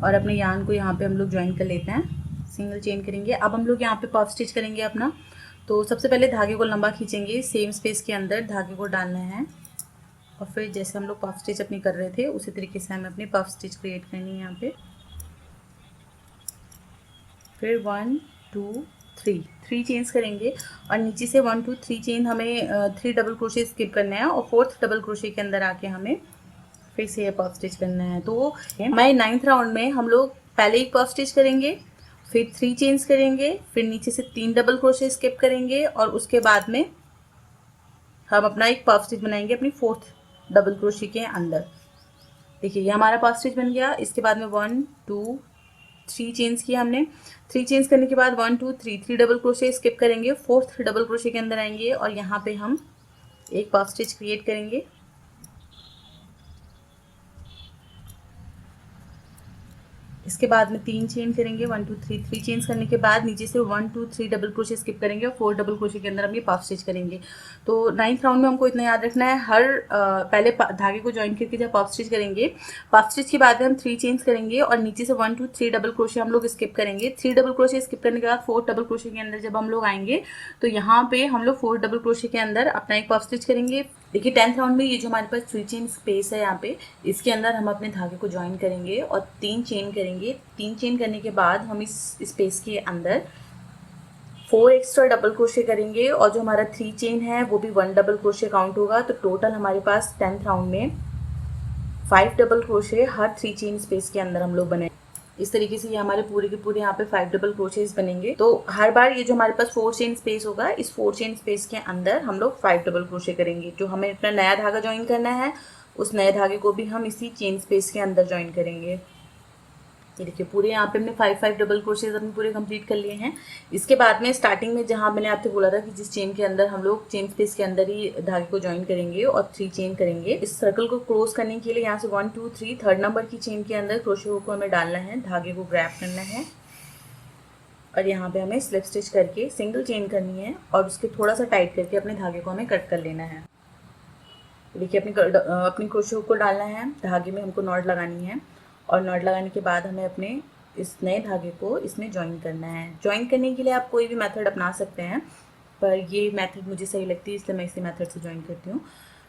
S1: और अपने यान को यहाँ पे हम लोग ज्वाइन कर लेते हैं। सिंगल चेन करेंगे। अब हम लोग यहाँ पे पफ स्टिच करेंगे अपना। तो सबसे पहले धागे को लंबा खींचेंगे, सेम स्पेस के अंदर धागे को डालना है और फिर जैसे हम लोग पफ स्टिच अपनी कर रहे थे उसी तरीके से हमें अपनी पफ स्टिच क्रिएट करनी है यहाँ पे। फिर 1 2 3 चेन्स करेंगे और नीचे से 1 2 3 चेन हमें 3 डबल क्रोशे स्किप करना है और 4th डबल क्रोशे के अंदर आके हमें फिर से ये पफ स्टिच करना है। तो हमारे 9th राउंड में हम लोग पहले एक पफ स्टिच करेंगे, फिर 3 चेन्स करेंगे, फिर नीचे से 3 डबल क्रोशे स्किप करेंगे और उसके बाद में हम अपना एक पफ स्टिच बनाएंगे अपनी 4th डबल क्रोशे के अंदर। देखिए ये हमारा पफ स्टिच बन गया। इसके बाद में 1 2 3 चेन्स किया हमने। 3 चेन्स करने के बाद 1 2 3 डबल क्रोशे स्किप करेंगे, 4th डबल क्रोशे के अंदर आएंगे और यहाँ पे हम एक पफ स्टिच क्रिएट करेंगे। इसके बाद में 3 चेन करेंगे, 1 2 3 चेन्स करने के बाद नीचे से 1 2 3 डबल क्रोशे स्किप करेंगे और 4 डबल क्रोशे के अंदर हम ये पफ स्टिच करेंगे। तो 9th राउंड में हमको इतना याद रखना है, हर पहले धागे को ज्वाइन करके जब पफ स्टिच करेंगे, पफ स्टिच के बाद में हम 3 चेन्स करेंगे और नीचे से 1 2 3 डबल क्रोशे हम लोग स्किप करेंगे। 3 डबल क्रोशे स्किप करने के बाद 4 डबल क्रोशे के अंदर जब हम लोग आएंगे तो यहाँ पे हम लोग 4 डबल क्रोशे के अंदर अपना एक पफ स्टिच करेंगे। देखिए 10th राउंड में ये जो हमारे पास 3 चेन स्पेस है यहाँ पे, इसके अंदर हम अपने धागे को ज्वाइन करेंगे और 3 चेन करेंगे। 3 चेन करने के बाद हम इस स्पेस के अंदर 4 एक्स्ट्रा डबल क्रोशे करेंगे और जो हमारा 3 चेन है वो भी 1 डबल क्रोशे काउंट होगा। तो टोटल हमारे पास 10th राउंड में 5 डबल क्रोशे हर 3 चेन स्पेस के अंदर हम लोग बनाएंगे। इस तरीके से ये हमारे पूरे के पूरे यहाँ पे 5 डबल क्रोशेज बनेंगे। तो हर बार ये जो हमारे पास 4 चेन स्पेस होगा, इस 4 चेन स्पेस के अंदर हम लोग 5 डबल क्रोशे करेंगे। जो हमें अपना नया धागा ज्वाइन करना है उस नए धागे को भी हम इसी चेन स्पेस के अंदर ज्वाइन करेंगे। ये देखिए पूरे यहाँ पे हमने 5 डबल क्रोशेज अपने पूरे कंप्लीट कर लिए हैं। इसके बाद में स्टार्टिंग में जहाँ मैंने आपसे बोला था कि जिस चेन के अंदर हम लोग चेन स्पेस के अंदर ही धागे को ज्वाइन करेंगे और 3 चेन करेंगे, इस सर्कल को क्रॉस करने के लिए यहाँ से 1 2 3 3rd नंबर की चेन के अंदर क्रोशे हुक को हमें डालना है, धागे को ग्रैब करना है और यहाँ पे हमें स्लिप स्टिच करके सिंगल चेन करनी है और उसके थोड़ा सा टाइट करके अपने धागे को हमें कट कर लेना है। देखिए अपनी क्रोशे हुक को डालना है, धागे में हमको नॉट लगानी है और नॉट लगाने के बाद हमें अपने इस नए धागे को इसमें ज्वाइन करना है। ज्वाइन करने के लिए आप कोई भी मेथड अपना सकते हैं, पर ये मेथड मुझे सही लगती है इसलिए मैं इसी मेथड से ज्वाइन करती हूँ।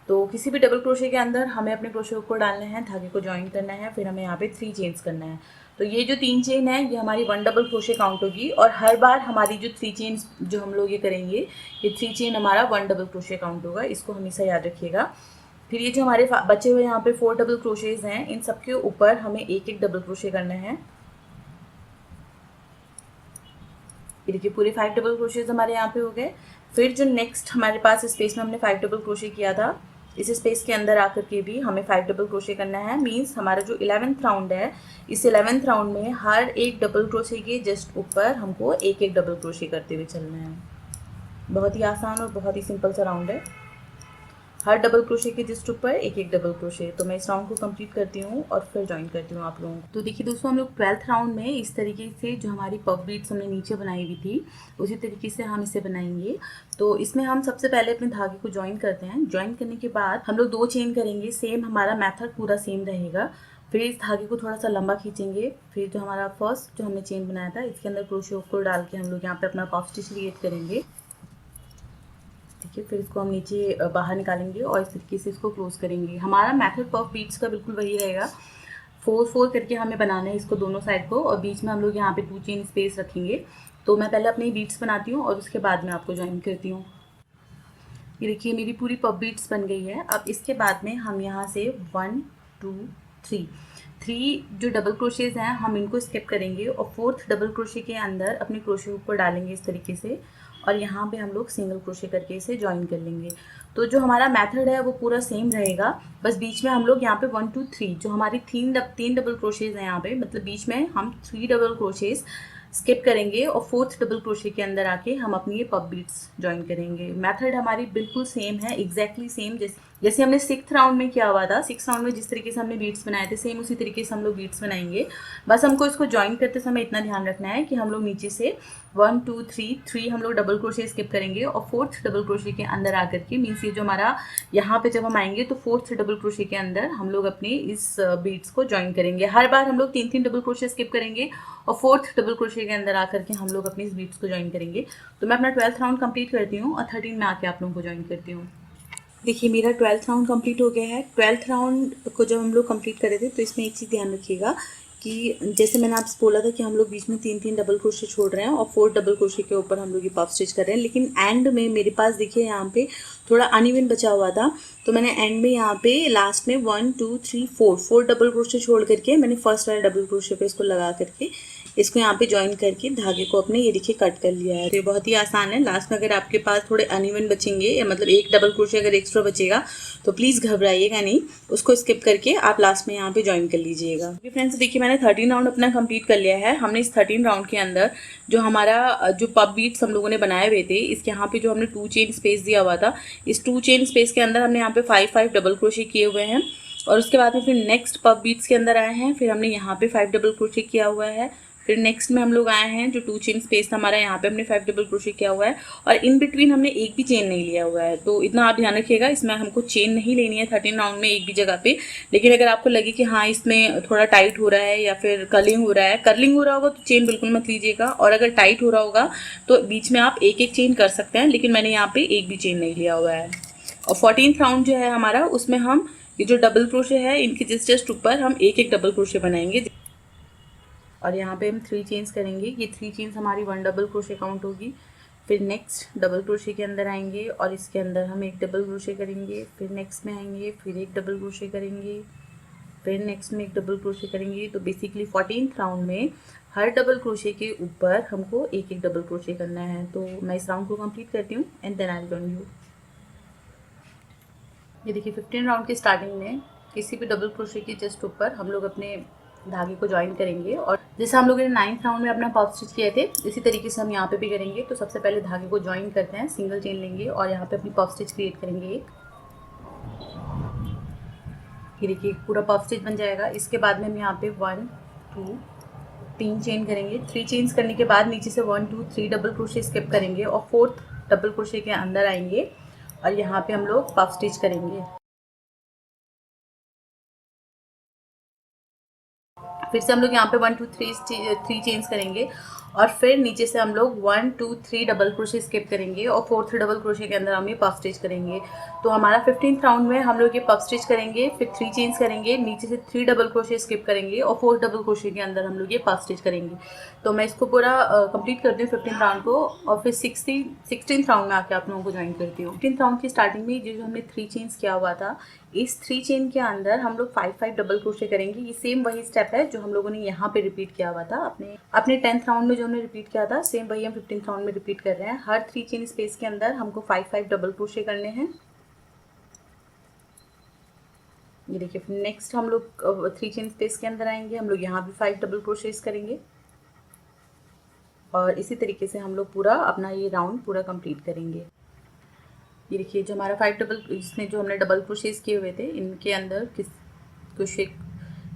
S1: तो किसी भी डबल क्रोशे के अंदर हमें अपने क्रोशे हुक को डालना है, धागे को ज्वाइन करना है, फिर हमें यहाँ पे 3 चेन्स करना है। तो ये जो 3 चेन है ये हमारी 1 डबल क्रोशे काउंट होगी और हर बार हमारी जो 3 चेन जो हम लोग ये करेंगे, ये 3 चेन हमारा 1 डबल क्रोशे काउंट होगा। इसको हमेशा याद रखिएगा। फिर ये जो हमारे बचे हुए यहाँ पे 4 डबल क्रोशेज हैं, इन सब के ऊपर हमें एक एक डबल क्रोशे करना है। ये देखिए पूरे 5 डबल क्रोशेज हमारे यहाँ पे हो गए। फिर जो नेक्स्ट हमारे पास स्पेस में हमने 5 डबल क्रोशे किया था, इस स्पेस के अंदर आकर के भी हमें 5 डबल क्रोशे करना है। मीन्स हमारा जो 11th राउंड है, इस 11th राउंड में हर एक डबल क्रोशे के जस्ट ऊपर हमको एक एक डबल क्रोशे करते हुए चलना है। बहुत ही आसान और बहुत ही सिंपल सा राउंड है। हर डबल क्रोशे के जस्ट ऊपर एक एक डबल क्रोशे। तो मैं इस राउंड को कंप्लीट करती हूँ और फिर ज्वाइन करती हूँ आप लोगों को। तो देखिए दोस्तों, हम लोग 12th राउंड में इस तरीके से जो हमारी पफ बीट्स हमने नीचे बनाई हुई थी उसी तरीके से हम इसे बनाएंगे। तो इसमें हम सबसे पहले अपने धागे को ज्वाइन करते हैं। ज्वाइन करने के बाद हम लोग 2 चेन करेंगे। सेम हमारा मेथड पूरा सेम रहेगा। फिर इस धागे को थोड़ा सा लंबा खींचेंगे। फिर जो हमारा फर्स्ट जो हमने चेन बनाया था इसके अंदर क्रोशे हुक को डाल के हम लोग यहाँ पे अपना पफ स्टिच क्रिएट करेंगे। ठीक है, फिर इसको हम नीचे बाहर निकालेंगे और इस तरीके से इसको क्लोज करेंगे। हमारा मेथड पफ बीट्स का बिल्कुल वही रहेगा। 4 करके हमें बनाना है इसको दोनों साइड को और बीच में हम लोग यहाँ पे 2 चेन स्पेस रखेंगे। तो मैं पहले अपनी बीट्स बनाती हूँ और उसके बाद में आपको ज्वाइन करती हूँ। ये देखिए मेरी पूरी पफ बीट्स बन गई है। अब इसके बाद में हम यहाँ से 1 2 3 जो डबल क्रोशेज हैं हम इनको स्किप करेंगे और 4th डबल क्रोशे के अंदर अपने क्रोशे हुक को डालेंगे इस तरीके से और यहाँ पे हम लोग सिंगल क्रोशे करके इसे ज्वाइन कर लेंगे। तो जो हमारा मेथड है वो पूरा सेम रहेगा, बस बीच में हम लोग यहाँ पे 1 2 3 जो हमारी 3 डबल क्रोशेज हैं यहाँ पे, मतलब बीच में हम 3 डबल क्रोशेज स्किप करेंगे और 4th डबल क्रोशे के अंदर आके हम अपनी ये पफ बीट्स ज्वाइन करेंगे। मेथड हमारी बिल्कुल सेम है, एग्जैक्टली सेम जैसे हमने 6th राउंड में किया हुआ था। 6th राउंड में जिस तरीके से हमने बीट्स बनाए थे सेम उसी तरीके से हम लोग बीट्स बनाएंगे। बस हमको इसको ज्वाइन करते समय इतना ध्यान रखना है कि हम लोग नीचे से 1 2 3 हम लोग डबल क्रोशे स्किप करेंगे और 4th डबल क्रोशे के अंदर आकर के, मीन्स ये जो हमारा यहाँ पे जब हम आएंगे तो 4th डबल क्रोशे के अंदर हम लोग अपने इस बीट्स को ज्वाइन करेंगे। हर बार हम लोग 3 डबल क्रोशे स्किप करेंगे और 4th डबल क्रोशे के अंदर आकर के हम लोग अपनी इस बीट्स को ज्वाइन करेंगे। तो मैं अपना 12th राउंड कंप्लीट करती हूँ और 13 में आके आप लोगों को ज्वाइन करती हूँ। देखिए मेरा 12th राउंड कंप्लीट हो गया है। 12th राउंड को जब हम लोग कंप्लीट कर रहे थे तो इसमें एक चीज़ ध्यान रखिएगा कि जैसे मैंने आपसे बोला था कि हम लोग बीच में 3 डबल क्रोशे छोड़ रहे हैं और 4 डबल क्रोशे के ऊपर हम लोग ये पफ स्टिच कर रहे हैं, लेकिन एंड में मेरे पास देखिए यहाँ पे थोड़ा अनइवन बचा हुआ था। तो मैंने एंड में यहाँ पे लास्ट में 1 2 3 4 डबल क्रोशे छोड़ करके मैंने फर्स्ट वाले डबल क्रोशे पे इसको लगा करके इसको यहाँ पे ज्वाइन करके धागे को अपने ये देखिए कट कर लिया है। तो ये बहुत ही आसान है। लास्ट में अगर आपके पास थोड़े अनइवन बचेंगे या मतलब एक डबल क्रोशे अगर एक्स्ट्रा बचेगा तो प्लीज़ घबराइएगा नहीं, उसको स्किप करके आप लास्ट में यहाँ पे ज्वाइन कर लीजिएगा। फ्रेंड्स देखिए मैंने 13 राउंड अपना कंप्लीट कर लिया है। हमने इस 13 राउंड के अंदर जो हमारा जो पफ बीट्स हम लोगों ने बनाए हुए थे, इसके यहाँ पे जो हमने 2 चेन स्पेस दिया हुआ था, इस 2 चेन स्पेस के अंदर हमने यहाँ पे 5 डबल क्रोशे किए हुए हैं। और उसके बाद में फिर नेक्स्ट पफ बीट्स के अंदर आए हैं, फिर हमने यहाँ पे 5 डबल क्रोशे किया हुआ है। फिर नेक्स्ट में हम लोग आए हैं, जो 2 चेन स्पेस था हमारा, यहाँ पे हमने 5 डबल क्रोशे किया हुआ है और इन बिटवीन हमने एक भी चेन नहीं लिया हुआ है। तो इतना आप ध्यान रखिएगा, इसमें हमको चेन नहीं लेनी है 13 राउंड में एक भी जगह पे। लेकिन अगर आपको लगे कि हाँ इसमें थोड़ा टाइट हो रहा है या फिर कर्लिंग हो रहा होगा तो चेन बिल्कुल मत लीजिएगा। और अगर टाइट हो रहा होगा तो बीच में आप एक एक चेन कर सकते हैं, लेकिन मैंने यहाँ पे एक भी चेन नहीं लिया हुआ है। और 14th राउंड जो है हमारा, उसमें हम ये जो डबल क्रोशे है इनके जस्ट ऊपर हम एक एक डबल क्रोशे बनाएंगे और यहाँ पे हम 3 चेन्स करेंगे। ये 3 चेन्स हमारी 1 डबल क्रोशे काउंट होगी। फिर नेक्स्ट डबल क्रोशे के अंदर आएंगे और इसके अंदर हम एक डबल क्रोशे करेंगे। फिर नेक्स्ट में आएंगे, फिर एक डबल क्रोशे करेंगे, फिर नेक्स्ट में एक डबल क्रोशे करेंगे। तो बेसिकली 14th राउंड में हर डबल क्रोशे के ऊपर हमको एक एक डबल क्रोशे करना है। तो मैं इस राउंड को कंप्लीट करती हूँ and then I will join you. ये देखिए 15 राउंड के स्टार्टिंग में किसी भी डबल क्रोशे के जस्ट ऊपर हम लोग अपने धागे को ज्वाइन करेंगे। और जैसे हम लोगों ने 9th राउंड में अपना पफ स्टिच किए थे, इसी तरीके से हम यहाँ पे भी करेंगे। तो सबसे पहले धागे को ज्वाइन करते हैं, सिंगल चेन लेंगे और यहाँ पे अपनी पफ स्टिच क्रिएट करेंगे एक। ये देखिए पूरा पफ स्टिच बन जाएगा। इसके बाद में हम यहाँ पे 1 2 3 चेन करेंगे। 3 चेन्स करने के बाद नीचे से 1 2 3 डबल क्रोशे स्किप करेंगे और 4th डबल क्रोशे के अंदर आएंगे और यहाँ पे हम लोग पफ स्टिच करेंगे। फिर से हम लोग यहाँ पे 1 2 3 चेन्स करेंगे और फिर नीचे से हम लोग 1 2 3 डबल क्रोशे स्किप करेंगे और 4th डबल क्रोशे के अंदर हम ये पफ स्टिच करेंगे। तो हमारा 15th राउंड में हम लोग ये पफ स्टिच करेंगे, फिर 3 चेन्स करेंगे, नीचे से 3 डबल क्रोशे स्किप करेंगे और 4th डबल क्रोशे के अंदर हम लोग ये पफ स्टिच करेंगे। तो मैं इसको पूरा कंप्लीट करती हूँ 15th राउंड को और फिर 16th राउंड में आके आप लोगों को ज्वाइन करती हूँ। 15th राउंड की स्टार्टिंग में जो हमने 3 चेन्स किया हुआ था, इस 3 चेन के अंदर हम लोग 5 डबल क्रोशे करेंगे। ये सेम वही स्टेप है जो हम लोगों ने यहाँ पे रिपीट किया हुआ था अपने 10th राउंड में जो हमने रिपीट किया था, सेम वही हम 15th राउंड में रिपीट कर रहे हैं। हर 3 चेन स्पेस के अंदर हमको 5 डबल क्रोशे करने हैं। ये देखिए फिर नेक्स्ट हम लोग 3 चेन स्पेस के अंदर आएंगे, हम लोग यहाँ भी 5 डबल क्रोशेस करेंगे और इसी तरीके से हम लोग पूरा अपना ये राउंड पूरा कंप्लीट करेंगे। ये देखिए जो हमारा 5 डबल, इसमें जो हमने डबल क्रोशेस किए हुए थे, इनके अंदर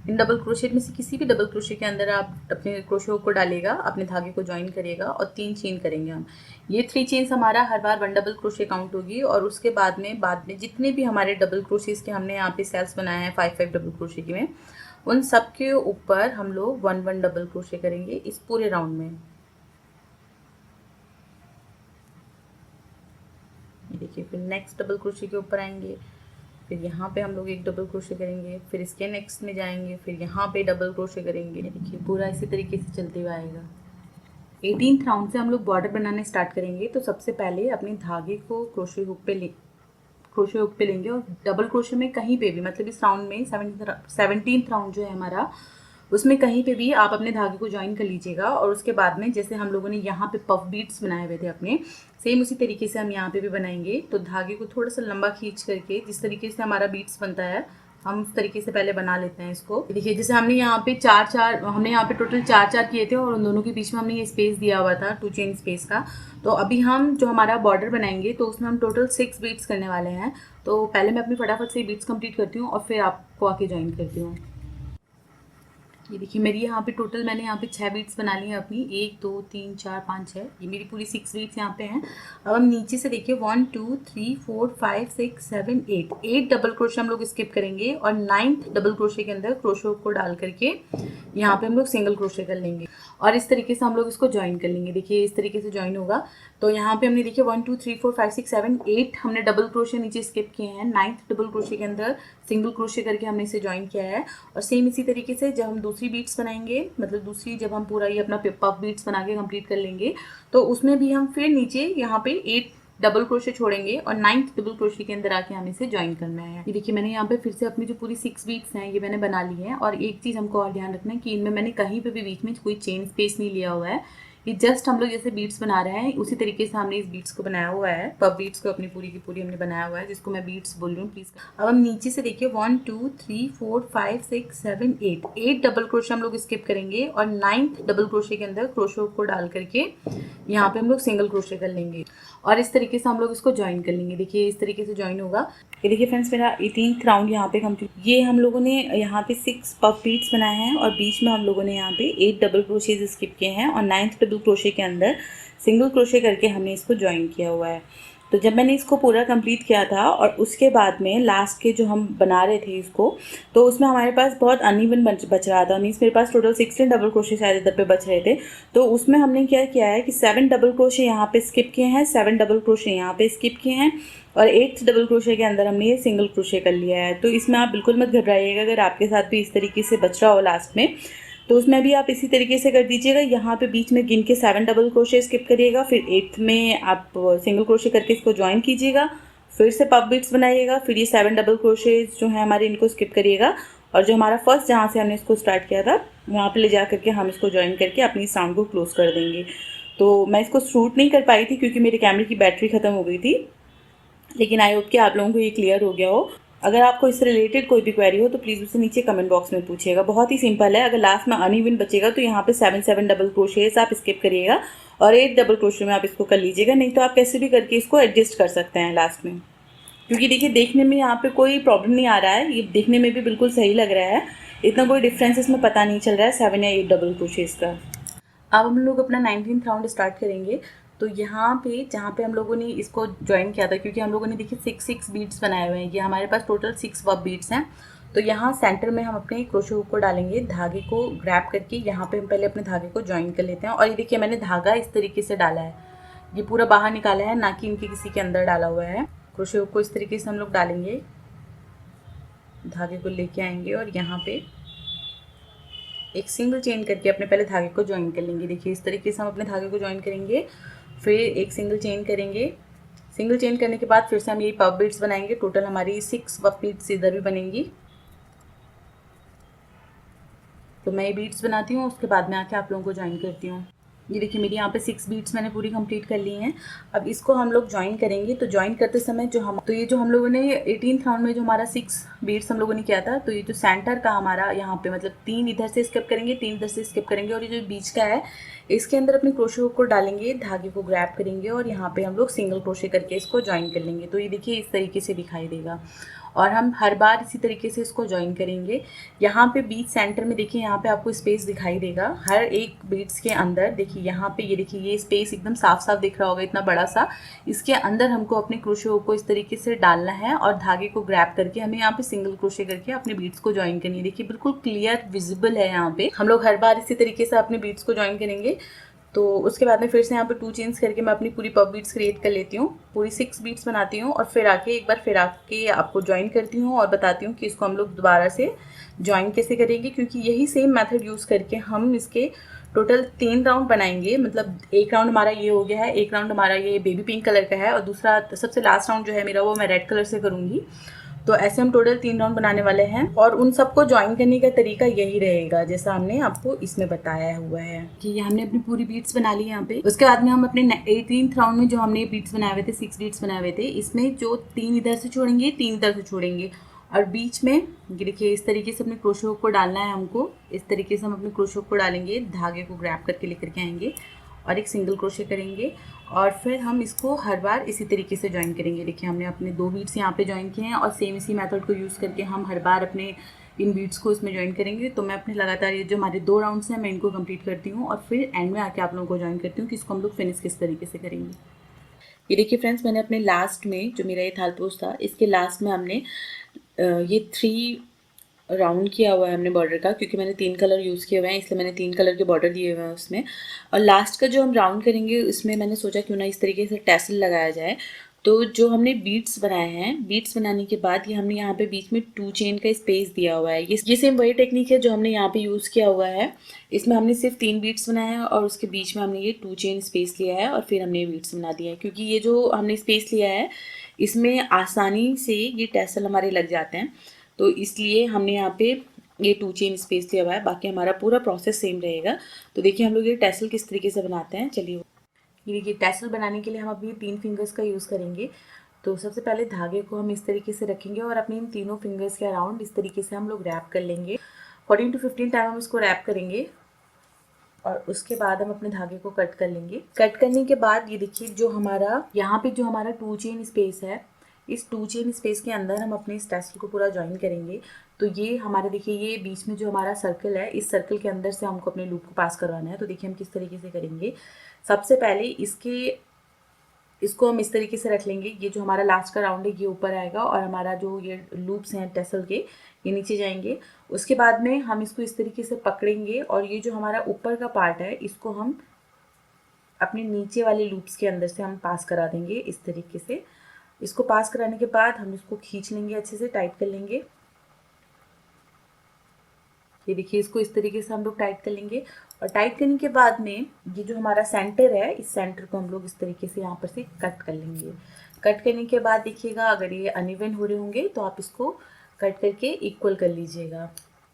S1: इन डबल क्रोशेट में से किसी भी डबल क्रोशे के अंदर आप अपने क्रोशे को डालेगा, अपने धागे को ज्वाइन करेगा और 3 चेन करेंगे हम। ये 3 चेन्स हमारा हर बार 1 डबल क्रोशे काउंट होगी और उसके बाद में जितने भी हमारे डबल क्रोशेस के हमने यहाँ पे सेल्स बनाए हैं 5 डबल क्रोशे के में, उन सब के ऊपर हम लोग 1 डबल क्रोशे करेंगे इस पूरे राउंड में। देखिए फिर नेक्स्ट डबल क्रोशे के ऊपर आएंगे, फिर यहाँ पे हम लोग एक डबल क्रोशे करेंगे, फिर इसके नेक्स्ट में जाएंगे, फिर यहाँ पे डबल क्रोशे करेंगे। देखिए पूरा इसी तरीके से चलते हुए आएगा। 18th राउंड से हम लोग बॉर्डर बनाने स्टार्ट करेंगे। तो सबसे पहले अपने धागे को क्रोशे हुक पे लेंगे और डबल क्रोशे में कहीं पे भी, मतलब इस राउंड में 17th राउंड जो है हमारा, उसमें कहीं पे भी आप अपने धागे को ज्वाइन कर लीजिएगा। और उसके बाद में जैसे हम लोगों ने यहाँ पे पफ बीट्स बनाए हुए थे अपने, सेम उसी तरीके से हम यहाँ पे भी बनाएंगे। तो धागे को थोड़ा सा लंबा खींच करके जिस तरीके से हमारा बीट्स बनता है, हम उस तरीके से पहले बना लेते हैं इसको। देखिए जैसे हमने यहाँ पे हमने यहाँ पे टोटल 4 किए थे और उन दोनों के बीच में हमने ये स्पेस दिया हुआ था 2 चेन स्पेस का। तो अभी हम जो हमारा बॉर्डर बनाएंगे तो उसमें हम टोटल 6 बीट्स करने वाले हैं। तो पहले मैं अपनी फटाफट से बीट्स कंप्लीट करती हूँ और फिर आपको आके ज्वाइन करती हूँ। ये देखिए मेरी यहाँ पे टोटल मैंने यहाँ पे 6 बीट्स बना ली हैं अपनी, 1 2 3 4 5 6, ये मेरी पूरी 6 बीट्स यहाँ पे हैं। अब हम नीचे से देखिए 1 2 3 4 5 6 7 8 डबल क्रोशे हम लोग स्किप करेंगे और 9th डबल क्रोशे के अंदर क्रोशे को डाल करके यहाँ पे हम लोग सिंगल क्रोशे कर लेंगे और इस तरीके से हम लोग इसको ज्वाइन कर लेंगे। देखिए इस तरीके से ज्वाइन होगा। तो यहाँ पे हमने देखिए 1 2 3 4 5 6 7 8 हमने डबल क्रोशे नीचे स्किप किए हैं। 9th डबल क्रोशे के अंदर सिंगल क्रोशे करके हमने इसे ज्वाइन किया है। और सेम इसी तरीके से जब हम दूसरी बीट्स बनाएंगे, मतलब दूसरी जब हम पूरा ये अपना पफ बीट्स बना के कंप्लीट कर लेंगे, तो उसमें भी हम फिर नीचे यहाँ पे 8 डबल क्रोशे छोड़ेंगे और 9th डबल क्रोशे के अंदर आके हमें इसे ज्वाइन करना है। ये देखिए मैंने यहाँ पे फिर से अपनी जो पूरी 6 बीट्स हैं ये मैंने बना ली है। और एक चीज़ हमको और ध्यान रखना है कि इनमें मैंने कहीं पे भी बीच में कोई चेन स्पेस नहीं लिया हुआ है। ये जस्ट हम लोग जैसे बीट्स बना रहे हैं उसी तरीके से हमने इस बीट्स को बनाया हुआ है। पब बीट्स को अपनी पूरी की पूरी हमने बनाया हुआ है, जिसको मैं बीट्स बोल रही हूँ प्लीज। अब हम नीचे से देखिए 1 2 3 4 5 6 7 8 डबल क्रोशे हम लोग स्किप करेंगे और 9th डबल क्रोशे के अंदर क्रोशे को डाल करके यहाँ पे हम लोग सिंगल क्रोशे कर लेंगे और इस तरीके से हम लोग इसको ज्वाइन कर लेंगे। देखिए इस तरीके से ज्वाइन होगा। ये देखिए फ्रेंड्स मेरा 18th राउंड यहाँ पे कंप्लीट। ये हम लोगों ने यहाँ पे 6 पफ बीट्स बनाए हैं और बीच में हम लोगों ने यहाँ पे 8 डबल क्रोशेज स्किप किए हैं और 9th डबल क्रोशे के अंदर सिंगल क्रोशे करके हमने इसको ज्वाइन किया हुआ है। तो जब मैंने इसको पूरा कंप्लीट किया था और उसके बाद में लास्ट के जो हम बना रहे थे इसको, तो उसमें हमारे पास बहुत अनइवन बच रहा था। मीन्स मेरे पास टोटल 16 डबल क्रोशे शायद इधर पे बच रहे थे। तो उसमें हमने क्या किया है कि 7 डबल क्रोशे यहाँ पे स्किप किए हैं, 7 डबल क्रोशे यहाँ पे स्किप किए हैं और 8th डबल क्रोशे के अंदर हमने ये सिंगल क्रोशे कर लिया है। तो इसमें आप बिल्कुल मत घबराइएगा अगर आपके साथ भी इस तरीके से बच रहा हो लास्ट में, तो उसमें भी आप इसी तरीके से कर दीजिएगा। यहाँ पे बीच में गिन के 7 डबल क्रोशे स्किप करिएगा, फिर 8th में आप सिंगल क्रोशे करके इसको ज्वाइन कीजिएगा, फिर से पफ बीट्स बनाइएगा, फिर ये 7 डबल क्रोशे जो है हमारे इनको स्किप करिएगा और जो हमारा फर्स्ट जहाँ से हमने इसको स्टार्ट किया था वहाँ पे ले जा करके हम इसको ज्वाइन करके अपनी साउंड को क्लोज कर देंगे। तो मैं इसको शूट नहीं कर पाई थी क्योंकि मेरे कैमरे की बैटरी ख़त्म हो गई थी, लेकिन आई होप कि आप लोगों को ये क्लियर हो गया हो। अगर आपको इससे रिलेटेड कोई भी क्वेरी हो तो प्लीज़ उसे नीचे कमेंट बॉक्स में पूछिएगा। बहुत ही सिंपल है। अगर लास्ट में अनइवन बचेगा तो यहाँ पे 7 डबल क्रोशेस आप स्किप करिएगा और 8 डबल क्रोशे में आप इसको कर लीजिएगा, नहीं तो आप कैसे भी करके इसको एडजस्ट कर सकते हैं लास्ट में। क्योंकि देखिए देखने में यहाँ पे कोई प्रॉब्लम नहीं आ रहा है, ये देखने में भी बिल्कुल सही लग रहा है, इतना कोई डिफरेंस इसमें पता नहीं चल रहा है 7 या 8 डबल क्रोशेस का। अब हम लोग अपना 19th राउंड स्टार्ट करेंगे। तो यहाँ पे जहाँ पे हम लोगों ने इसको ज्वाइन किया था, क्योंकि हम लोगों ने देखिए 6 बीट्स बनाए हुए हैं, ये हमारे पास टोटल 6 वब बीट्स हैं। तो यहाँ सेंटर में हम अपने क्रोशे हुक को डालेंगे, धागे को ग्रैब करके यहाँ पे हम पहले अपने धागे को ज्वाइन कर लेते हैं। और ये देखिए मैंने धागा इस तरीके से डाला है, ये पूरा बाहर निकाला है, ना कि इनके किसी के अंदर डाला हुआ है। क्रोशे हुक को इस तरीके से हम लोग डालेंगे, धागे को लेके आएंगे और यहाँ पे एक सिंगल चेन करके अपने पहले धागे को ज्वाइन कर लेंगे। देखिए इस तरीके से हम अपने धागे को ज्वाइन करेंगे, फिर एक सिंगल चेन करेंगे। सिंगल चेन करने के बाद फिर से हम ये पफ बीट्स बनाएंगे। टोटल हमारी 6 पफ बीट्स इधर भी बनेंगी। तो मैं ये बीट्स बनाती हूँ, उसके बाद में आके आप लोगों को ज्वाइन करती हूँ। ये देखिए मेरी यहाँ पे 6 बीट्स मैंने पूरी कंप्लीट कर ली हैं। अब इसको हम लोग ज्वाइन करेंगे। तो ज्वाइन करते समय ये जो हम लोगों ने 18th राउंड में जो हमारा 6 बीट्स हम लोगों ने किया था, तो ये जो सेंटर का हमारा यहाँ पे मतलब 3 इधर से स्किप करेंगे, 3 इधर से स्किप करेंगे और ये जो बीच का है इसके अंदर अपने क्रोशे हुक को डालेंगे, धागे को ग्रैब करेंगे और यहाँ पे हम लोग सिंगल क्रोशे करके इसको ज्वाइन कर लेंगे। तो ये देखिए इस तरीके से दिखाई देगा और हम हर बार इसी तरीके से इसको ज्वाइन करेंगे। यहाँ पे बीच सेंटर में देखिए यहाँ पे आपको स्पेस दिखाई देगा हर एक बीट्स के अंदर। देखिए यहाँ पे ये देखिए ये स्पेस एकदम साफ साफ दिख रहा होगा, इतना बड़ा सा। इसके अंदर हमको अपने क्रोशे हुक को इस तरीके से डालना है और धागे को ग्रैब करके हमें यहाँ पे सिंगल क्रोशे करके अपने बीट्स को ज्वाइन करनी है। देखिए बिल्कुल क्लियर विजिबल है, यहाँ पे हम लोग हर बार इसी तरीके से अपने बीट्स को ज्वाइन करेंगे। तो उसके बाद में फिर से यहाँ पे 2 चेन्स करके मैं अपनी पूरी पफ बीट्स क्रिएट कर लेती हूँ, पूरी 6 बीट्स बनाती हूँ और फिर आके एक बार फिर आके आपको ज्वाइन करती हूँ और बताती हूँ कि इसको हम लोग दोबारा से ज्वाइन कैसे करेंगे। क्योंकि यही सेम मेथड यूज़ करके हम इसके टोटल 3 राउंड बनाएंगे। मतलब एक राउंड हमारा ये हो गया है, एक राउंड हमारा ये बेबी पिंक कलर का है और दूसरा सबसे लास्ट राउंड जो है मेरा वो मैं रेड कलर से करूँगी। तो ऐसे हम टोटल 3 राउंड बनाने वाले हैं और उन सबको ज्वाइन करने का तरीका यही रहेगा जैसा हमने आपको इसमें बताया हुआ है कि ये हमने अपनी पूरी बीट्स बना ली यहाँ पे। उसके बाद में हम अपने 18th राउंड में जो हमने बीट्स बनाए हुए थे, 6 बीट्स बनाए हुए थे, इसमें जो 3 इधर से छोड़ेंगे, 3 इधर से छोड़ेंगे और बीच में ये देखिए इस तरीके से अपने क्रोशे हुक को डालना है हमको। इस तरीके से हम अपने क्रोशे हुक को डालेंगे, धागे को ग्रैब करके लेकर के आएंगे और एक सिंगल क्रोशे करेंगे और फिर हम इसको हर बार इसी तरीके से ज्वाइन करेंगे। देखिए हमने अपने 2 बीट्स यहाँ पे ज्वाइन किए हैं और सेम इसी मेथड को यूज़ करके हम हर बार अपने इन बीट्स को इसमें ज्वाइन करेंगे। तो मैं अपने लगातार ये जो हमारे 2 राउंड्स हैं मैं इनको कंप्लीट करती हूँ और फिर एंड में आके आप लोगों को ज्वाइन करती हूँ कि इसको हम लोग फिनिश किस तरीके से करेंगे। ये देखिए फ्रेंड्स मैंने अपने लास्ट में जो मेरा ये थालपोश था इसके लास्ट में हमने ये 3 राउंड किया हुआ है हमने बॉर्डर का, क्योंकि मैंने 3 कलर यूज़ किए हुए हैं इसलिए मैंने 3 कलर के बॉर्डर दिए हुए हैं उसमें। और लास्ट का जो हम राउंड करेंगे उसमें मैंने सोचा क्यों ना इस तरीके से टैसल लगाया जाए। तो जो हमने बीड्स बनाए हैं, बीड्स बनाने के बाद ये हमने यहाँ पे बीच में 2 चेन का स्पेस दिया हुआ है। ये सेम वही टेक्निक है जो हमने यहाँ पे यूज़ किया हुआ है। इसमें हमने सिर्फ 3 बीड्स बनाए हैं और उसके बीच में हमने ये 2 चेन स्पेस लिया है और फिर हमने ये बीड्स बना दिया है। क्योंकि ये जो हमने स्पेस लिया है इसमें आसानी से ये टैसल हमारे लग जाते हैं, तो इसलिए हमने यहाँ पे ये 2 चेन स्पेस लिया हुआ है। बाकी हमारा पूरा प्रोसेस सेम रहेगा। तो देखिए हम लोग ये टैसल किस तरीके से बनाते हैं। चलिए, ये देखिए टैसल बनाने के लिए हम अभी 3 फिंगर्स का यूज़ करेंगे। तो सबसे पहले धागे को हम इस तरीके से रखेंगे और अपने इन तीनों फिंगर्स के अराउंड इस तरीके से हम लोग रैप कर लेंगे। 14 to 15 टाइम हम इसको रैप करेंगे और उसके बाद हम अपने धागे को कट कर लेंगे। कट करने के बाद ये देखिए जो हमारा यहाँ पे जो हमारा 2 चेन स्पेस है, इस 2 चेन स्पेस के अंदर हम अपने इस टैसल को पूरा ज्वाइन करेंगे। तो ये हमारे देखिए ये बीच में जो हमारा सर्कल है, इस सर्कल के अंदर से हमको अपने लूप को पास करवाना है। तो देखिए हम किस तरीके से करेंगे। सबसे पहले इसको हम इस तरीके से रख लेंगे। ये जो हमारा लास्ट का राउंड है ये ऊपर आएगा और हमारा जो ये लूप्स हैं टैसल के ये नीचे जाएंगे। उसके बाद में हम इसको इस तरीके से पकड़ेंगे और ये जो हमारा ऊपर का पार्ट है इसको हम अपने नीचे वाले लूप्स के अंदर से हम पास करा देंगे इस तरीके से। इसको पास कराने के बाद हम इसको खींच लेंगे, अच्छे से टाइट कर लेंगे। ये देखिए इसको इस तरीके से हम लोग टाइट कर लेंगे और टाइट करने के बाद में ये जो हमारा सेंटर है, इस सेंटर को हम लोग इस तरीके से यहाँ पर से कट कर लेंगे। कट करने के बाद देखिएगा अगर ये अनइवन हो रहे होंगे तो आप इसको कट करके इक्वल कर लीजिएगा।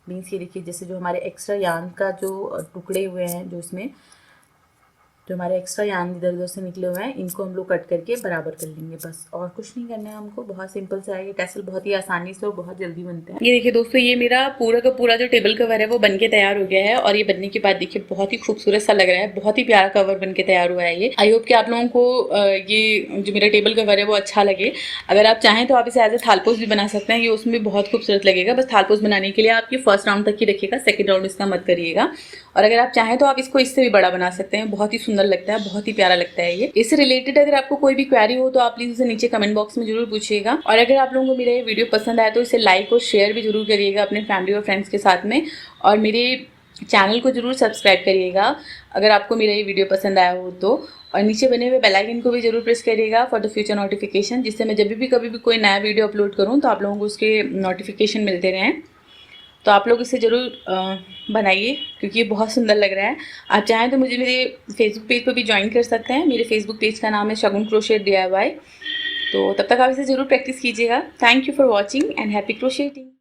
S1: मीन्स ये देखिए जैसे जो हमारे एक्स्ट्रा यार्न का जो टुकड़े हुए हैं, जो इसमें जो हमारे एक्स्ट्रा यार्न इधर उधर से निकले हुए हैं, इनको हम लोग कट करके बराबर कर लेंगे। बस और कुछ नहीं करना है हमको। बहुत सिंपल सा है ये टैसल, बहुत ही आसानी से और बहुत जल्दी बनते हैं। ये देखिए दोस्तों, ये मेरा पूरा का पूरा जो टेबल कवर है वो बनके तैयार हो गया है और ये बनने के बाद देखिए बहुत ही खूबसूरत सा लग रहा है। बहुत ही प्यारा कवर बनके तैयार हुआ है ये। आई होप कि आप लोगों को ये जो मेरा टेबल कवर है वो अच्छा लगे। अगर आप चाहें तो आप इसे एज ए थालपोस भी बना सकते हैं। ये उसमें बहुत खूबसूरत लगेगा। बस थालपोस बनाने के लिए आप ये फर्स्ट राउंड तक ही रखिएगा, सेकंड राउंड इसका मत करिएगा। और अगर आप चाहें तो आप इसको इससे भी बड़ा बना सकते हैं। बहुत ही सुंदर लगता है, बहुत ही प्यारा लगता है ये। इससे रिलेटेड अगर आपको कोई भी क्वेरी हो तो आप प्लीज इसे नीचे कमेंट बॉक्स में जरूर पूछिएगा। और अगर आप लोगों को मेरा ये वीडियो पसंद आया तो इसे लाइक और शेयर भी जरूर करिएगा अपने फैमिली और फ्रेंड्स के साथ में। और मेरे चैनल को जरूर सब्सक्राइब करिएगा अगर आपको मेरा ये वीडियो पसंद आया हो तो। और नीचे बने हुए बेल आइकन को भी जरूर प्रेस करिएगा फॉर द फ्यूचर नोटिफिकेशन, जिससे मैं जब भी कभी भी कोई नया वीडियो अपलोड करूँ तो आप लोगों को उसके नोटिफिकेशन मिलते रहें। तो आप लोग इसे ज़रूर बनाइए क्योंकि ये बहुत सुंदर लग रहा है। आप चाहें तो मुझे मेरे फेसबुक पेज पर भी ज्वाइन कर सकते हैं। मेरे फेसबुक पेज का नाम है शगुन क्रोशेट DIY। तो तब तक आप इसे ज़रूर प्रैक्टिस कीजिएगा। Thank you for watching and happy क्रोशेटिंग।